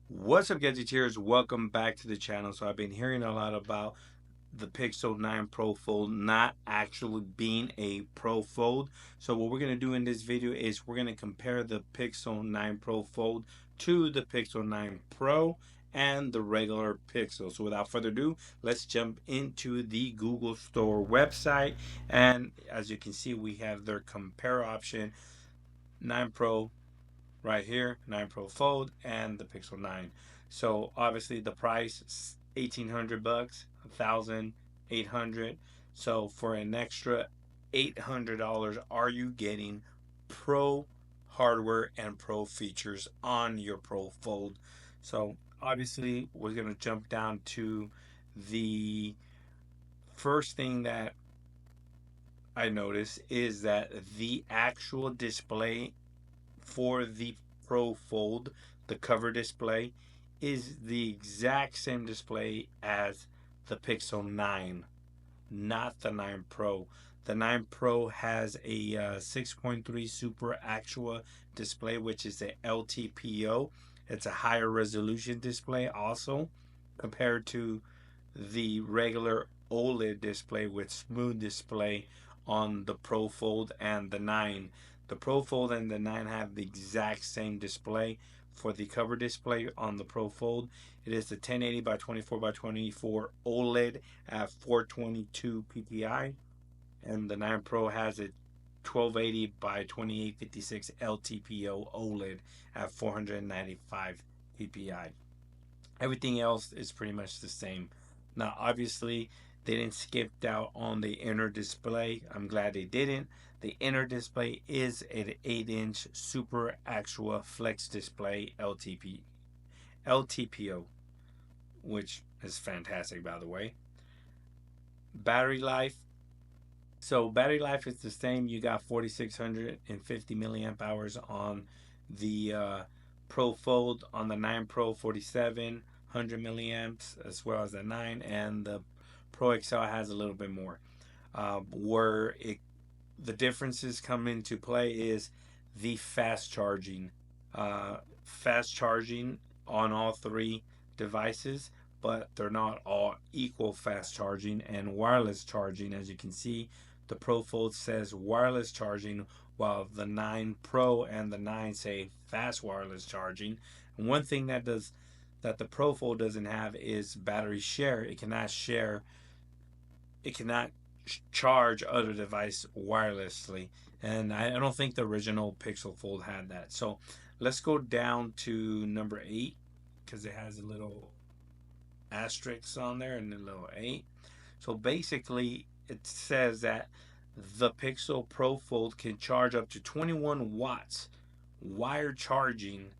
What's up, gadgeteers? Welcome back to the channel. So I've been hearing a lot about the Pixel 9 Pro Fold not actually being a Pro Fold. So what we're going to do in this video is we're going to compare the Pixel 9 Pro Fold to the Pixel 9 Pro and the regular Pixel. So without further ado, let's jump into the Google Store website. And as you can see, we have their compare option, 9 Pro right here, 9 Pro Fold and the Pixel 9. So obviously the price is 1,800 bucks, 1,800. So for an extra $800, are you getting Pro hardware and Pro features on your Pro Fold? So obviously we're going to jump down to the first thing that I noticed is that the actual display for the Pro Fold, the cover display, is the exact same display as the Pixel 9, not the 9 Pro. The 9 Pro has a 6.3 Super Actual display, which is a LTPO. It's a higher resolution display also compared to the regular OLED display with smooth display on the Pro Fold and the 9. The Pro Fold and the 9 have the exact same display. For the cover display on the Pro Fold, it is the 1080 by 24 by 24 OLED at 422 ppi, and the 9 Pro has a 1280 by 2856 LTPO OLED at 495 ppi. Everything else is pretty much the same. Now, obviously, they didn't skip out on the inner display. I'm glad they didn't. The inner display is an 8-inch Super Actual Flex Display LTPO, which is fantastic, by the way. Battery life. So battery life is the same. You got 4,650 milliamp hours on the Pro Fold. On the 9 Pro, 4,700 milliamps, as well as the 9, and the Pro XL has a little bit more. Where the differences come into play is the fast charging. Fast charging on all three devices, but they're not all equal fast charging. And wireless charging, as you can see, the Pro Fold says wireless charging, while the 9 Pro and the 9 say fast wireless charging. And one thing that the Pro Fold doesn't have is battery share. It cannot charge other device wirelessly, and I don't think the original Pixel Fold had that. So let's go down to number 8, because it has a little asterisk on there and a little 8. So basically it says that the Pixel Pro Fold can charge up to 21 watts wired charging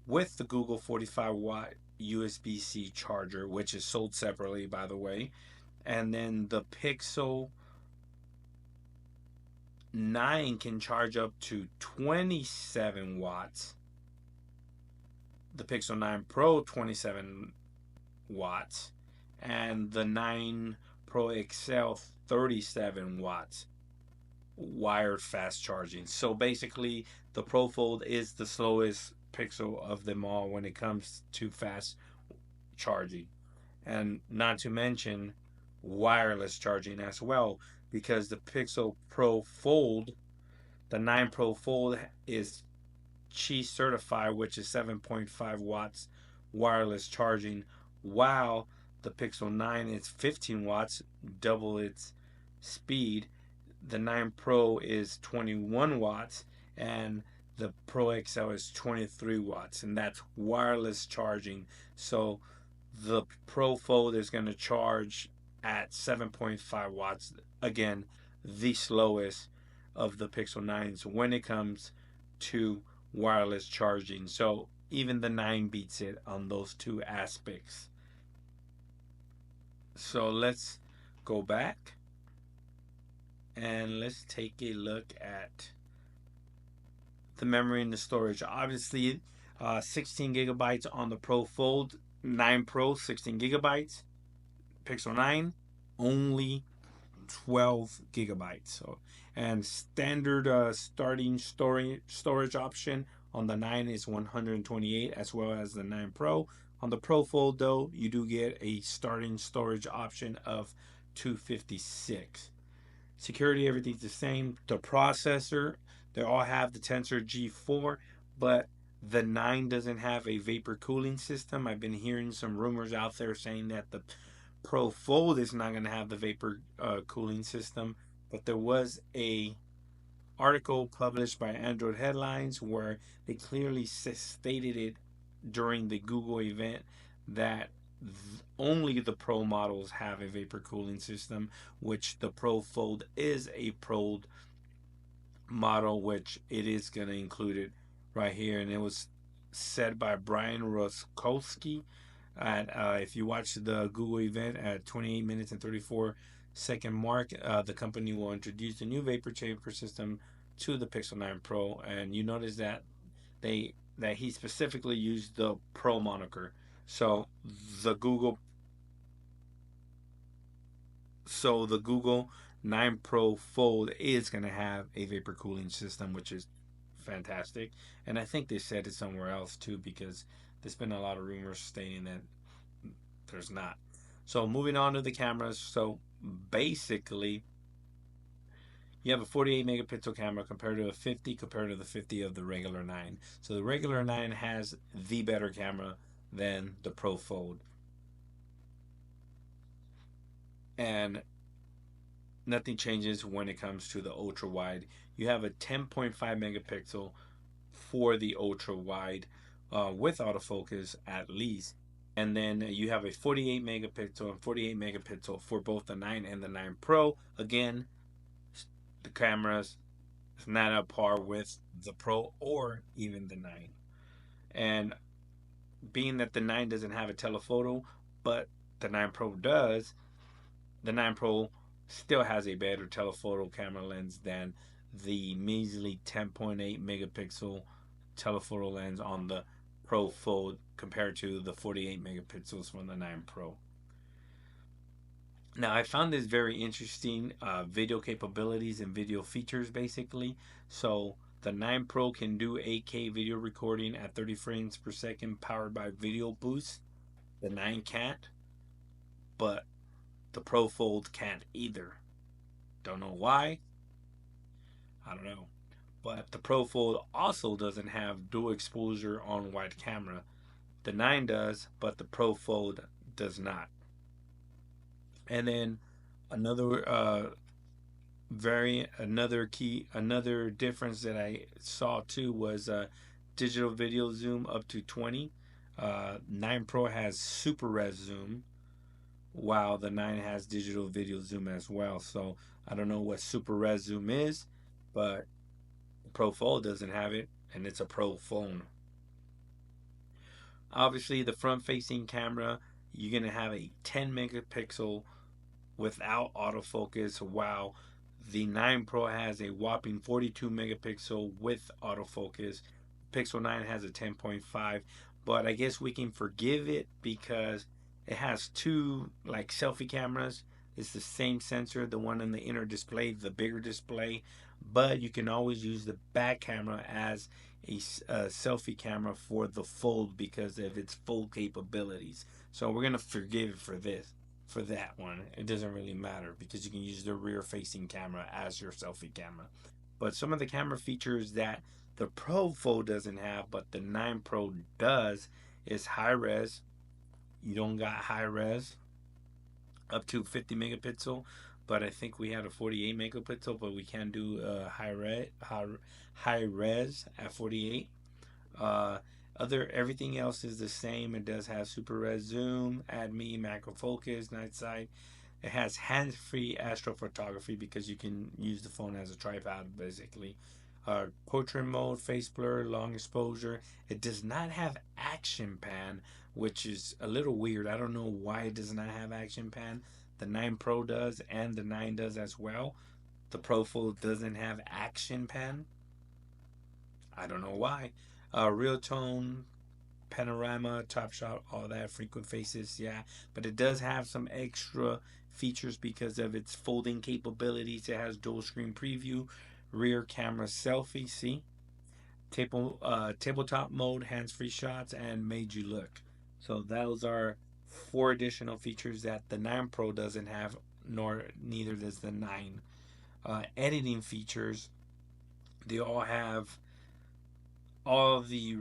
with the Google 45-watt USB-C charger, which is sold separately, by the way. And then the Pixel 9 can charge up to 27 watts. The Pixel 9 Pro, 27 watts. And the 9 Pro XL, 37 watts wired fast charging. So basically, the Pro Fold is the slowest Pixel of them all when it comes to fast charging. And not to mention wireless charging as well, because the Pixel Pro Fold, the 9 Pro Fold, is Qi certified, which is 7.5 watts wireless charging, while the Pixel 9 is 15 watts, double its speed. The 9 Pro is 21 watts, and the Pro XL is 23 watts, and that's wireless charging. So the Pro Fold is going to charge at 7.5 watts. Again, the slowest of the Pixel 9s when it comes to wireless charging. So even the 9 beats it on those two aspects. So let's go back and let's take a look at the memory and the storage. Obviously, 16 gigabytes on the Pro Fold. 9 Pro, 16 gigabytes. Pixel 9, only 12 gigabytes. So, and standard starting storage option On the 9 is 128, as well as the 9 Pro. On the Pro Fold though, you do get a starting storage option of 256. Security, everything's the same. The processor, they all have the Tensor G4, but the 9 doesn't have a vapor cooling system. I've been hearing some rumors out there saying that the Pro Fold is not going to have the vapor cooling system, but there was a article published by Android Headlines where they clearly stated it during the Google event that only the Pro models have a vapor cooling system, which the Pro Fold is a Pro model, which it is going to include it right here. And it was said by Brian Roskowski at if you watch the Google event at 28 minutes and 34-second mark, the company will introduce a new vapor chamber system to the Pixel 9 Pro, and you notice that he specifically used the Pro moniker. So the Google the Google 9 Pro Fold is going to have a vapor cooling system, which is fantastic. And I think they said it somewhere else too, because there's been a lot of rumors stating that there's not. So moving on to the cameras. So basically, you have a 48 megapixel camera compared to a 50, compared to the 50 of the regular 9. So the regular 9 has the better camera than the Pro Fold. And nothing changes when it comes to the ultra wide. You have a 10.5 megapixel for the ultra wide with autofocus at least. And then you have a 48 megapixel and 48 megapixel for both the 9 and the 9 Pro. Again, the cameras is not at par with the Pro or even the 9. And being that the 9 doesn't have a telephoto, but the 9 Pro does, the 9 Pro still has a better telephoto camera lens than the measly 10.8 megapixel telephoto lens on the Pro Fold compared to the 48 megapixels from the 9 Pro. Now, I found this very interesting, video capabilities and video features basically. So the 9 Pro can do 8K video recording at 30 frames per second powered by Video Boost. The 9 can't, but the Pro Fold can't either. Don't know why. I don't know. But the Pro Fold also doesn't have dual exposure on wide camera. The 9 does, but the Pro Fold does not. And then another another difference that I saw too was digital video zoom up to 20. 9 Pro has super res zoom, while the 9 has digital video zoom as well. So I don't know what super res zoom is, but the Pro Fold doesn't have it, and it's a Pro phone. Obviously, the front facing camera, you're going to have a 10 megapixel without autofocus, while the 9 Pro has a whopping 42 megapixel with autofocus. Pixel 9 has a 10.5, but I guess we can forgive it because it has two like selfie cameras. It's the same sensor, the one in the inner display, the bigger display, but you can always use the back camera as a selfie camera for the Fold because of its full capabilities. So we're gonna forgive it for this. For that one, it doesn't really matter because you can use the rear facing camera as your selfie camera. But some of the camera features that the Pro Fold doesn't have, but the 9 Pro does, is high res. You don't got high res up to 50 megapixel, but I think we had a 48 megapixel, but we can do high res at 48. Everything else is the same. It does have super res zoom, add me, macro focus, night sight. It has hands-free astrophotography because you can use the phone as a tripod basically. Portrait mode, face blur, long exposure. It does not have action pan, which is a little weird. I don't know why it does not have action pan. The 9 Pro does, and the 9 does as well. The Pro Fold doesn't have action pan. I don't know why. Real tone, panorama, top shot, all that, frequent faces, yeah. But it does have some extra features because of its folding capabilities. It has dual screen preview, rear camera selfie, see? tabletop mode, hands-free shots, and made you look. So those are four additional features that the 9 Pro doesn't have, nor neither does the 9. Editing features, they all have all of the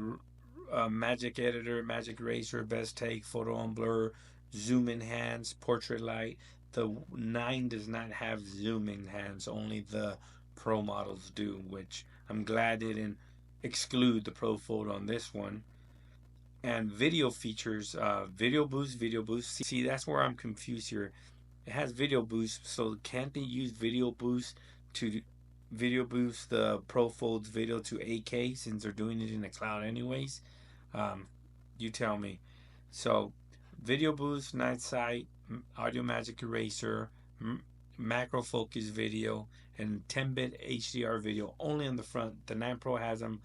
magic editor, magic eraser, best take, photo on blur, zoom enhance, portrait light. The 9 does not have zoom enhance, only the Pro models do, which I'm glad they didn't exclude the Pro Fold on this one. And video features, video boost, video boost. See, that's where I'm confused here. It has video boost, so can't they use video boost to video boost the Pro Fold's video to 8K since they're doing it in the cloud anyways? Um, you tell me. So, video boost, night sight, audio magic eraser, macro focus video, and 10-bit HDR video only on the front. The 9 Pro has them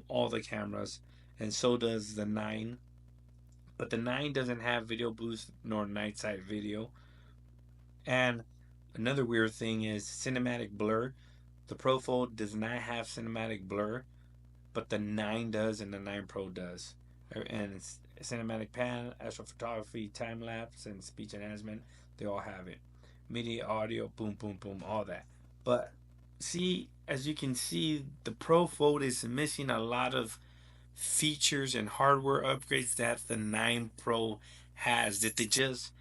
all the cameras, and so does the 9. But the 9 doesn't have video boost nor night sight video. And another weird thing is cinematic blur. The Pro Fold does not have cinematic blur, but the 9 does and the 9 Pro does. And it's cinematic pan, astrophotography, time lapse, and speech enhancement. They all have it. Media, audio, boom, boom, boom, all that. But see, as you can see, the Pro Fold is missing a lot of features and hardware upgrades that the 9 Pro has. Did they just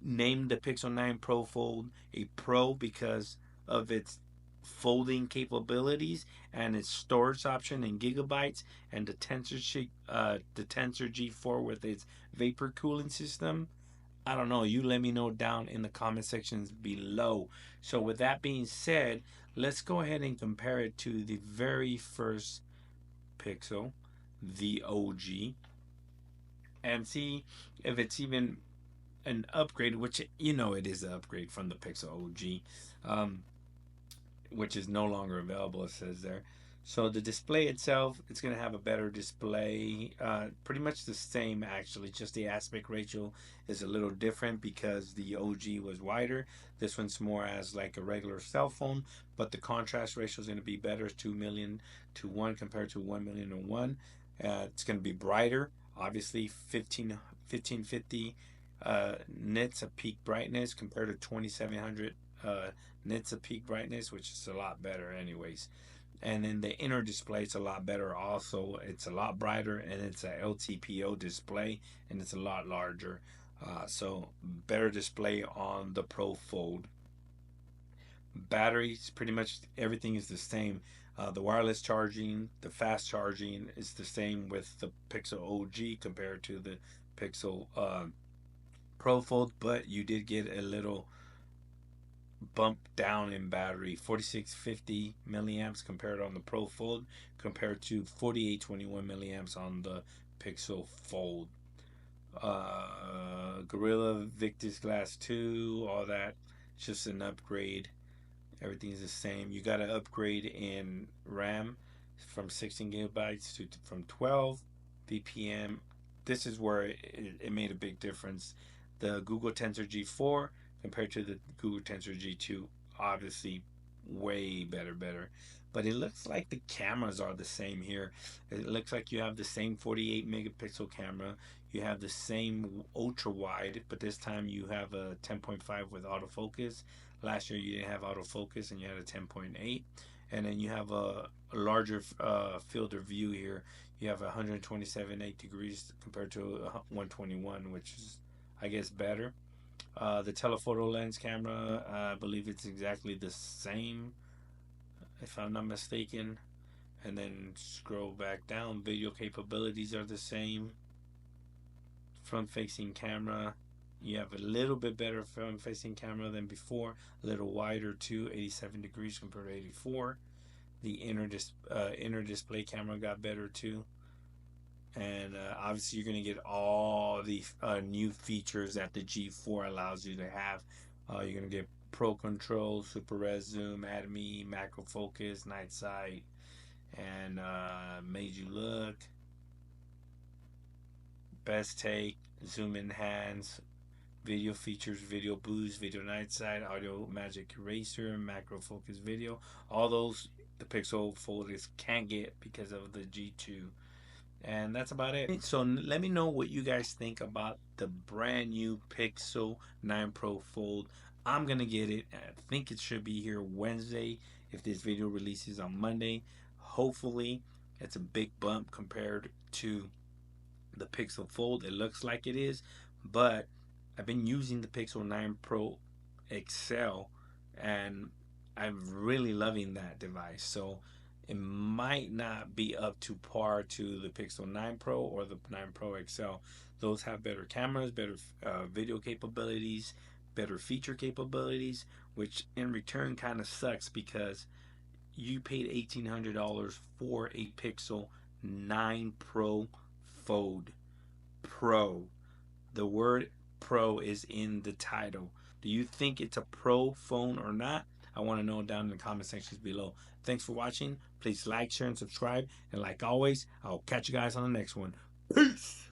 name the Pixel 9 Pro Fold a Pro because of its folding capabilities and its storage option in gigabytes, and the Tensor G4 with its vapor cooling system? I don't know. You let me know down in the comment sections below. So with that being said, let's go ahead and compare it to the very first Pixel, the OG, and see if it's even an upgrade, which you know it is an upgrade from the Pixel OG, which is no longer available, it says there. So the display itself, it's going to have a better display, pretty much the same actually, just the aspect ratio is a little different because the OG was wider. This one's more as like a regular cell phone, but the contrast ratio is going to be better, 2 million to 1 compared to 1 million to 1. It's going to be brighter, obviously 1550 nits of peak brightness compared to 2700 nits of peak brightness, which is a lot better anyways. And then the inner display is a lot better also. It's a lot brighter, and it's a LTPO display, and it's a lot larger. So better display on the Pro Fold. Batteries, pretty much everything is the same. The wireless charging, the fast charging is the same with the Pixel OG compared to the Pixel Pro Fold, but you did get a little bump down in battery, 4650 milliamps compared on the Pro Fold compared to 4821 milliamps on the Pixel Fold. Gorilla Victus Glass 2, all that, just an upgrade. Everything's the same. You got to upgrade in RAM from 16 gigabytes to from 12 VPM. This is where it made a big difference. The Google Tensor G4 compared to the Google Tensor G2, obviously way better. But it looks like the cameras are the same here. It looks like you have the same 48 megapixel camera. You have the same ultra wide, but this time you have a 10.5 with autofocus. Last year you didn't have autofocus and you had a 10.8. And then you have a larger field of view here. You have 127.8 degrees compared to 121, which is, I guess, better. The telephoto lens camera, I believe it's exactly the same, if I'm not mistaken. And then scroll back down, video capabilities are the same. Front facing camera, you have a little bit better front facing camera than before, a little wider too, 87 degrees compared to 84. The inner display camera got better too. And obviously you're going to get all the new features that the G4 allows you to have. You're going to get Pro Control, Super Res Zoom, Atomy, Macro Focus, Night Sight, and Made You Look, Best Take, Zoom Enhance, Video Features, Video Boost, Video Night Sight, Audio Magic Eraser, Macro Focus Video. All those the Pixel Fold is can't get because of the G2. And that's about it. So let me know what you guys think about the brand new Pixel 9 Pro Fold. I'm gonna get it. I think it should be here Wednesday if this video releases on Monday. Hopefully it's a big bump compared to the Pixel Fold. It looks like it is, but I've been using the Pixel 9 Pro XL and I'm really loving that device. So it might not be up to par to the Pixel 9 Pro or the 9 Pro XL. Those have better cameras, better video capabilities, better feature capabilities, which in return kind of sucks because you paid $1,800 for a Pixel 9 Pro Fold. Pro. The word pro is in the title. Do you think it's a pro phone or not? I want to know down in the comment sections below. Thanks for watching. Please like, share, and subscribe. And like always, I'll catch you guys on the next one. Peace!